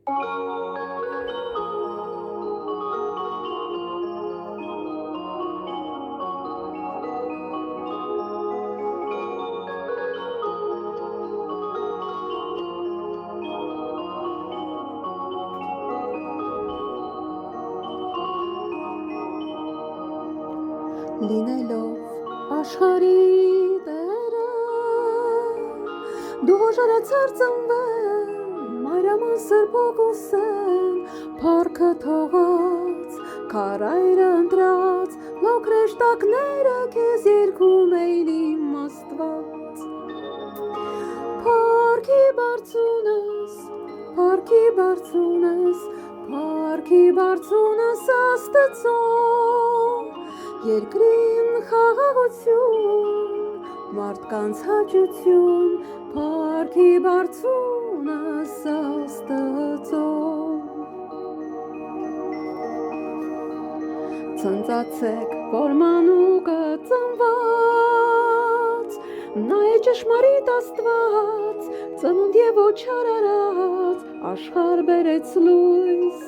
Լինելով աշխարհի տերը դու ժարացար ծնվեն մարաման սրբոքուսեն փառքը թողած քարայրը ընտրած լոքրեշտակները քեզ երգում էին իմ Աստված փառքի բարձունս փառքի բարձունս փառքի բարձունս Աստծո Երկրին խաղաղություն, մարդկանց հաճություն, փառքի բարձունս Աստծո Ցնծացեք, որ մանուկը ծնված, նա է ճշմարիտ Աստված, ծնունդ և ոչար արած, աշխարհ բերեց լույս,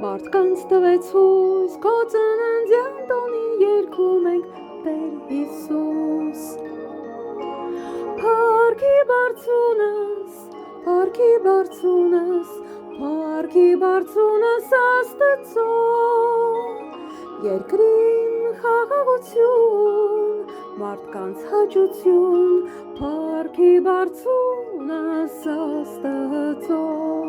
մարդկանց տվեց հույս, քո ծննդյան տոնին երգում ենք Տեր Հիսուս Փառքի բարձունս, փառքի բարձունս, փառքի բարձունս Աստծո Երկրին խաղաղություն, մարդկանց հաճություն, փառքի բարձունս Աստծո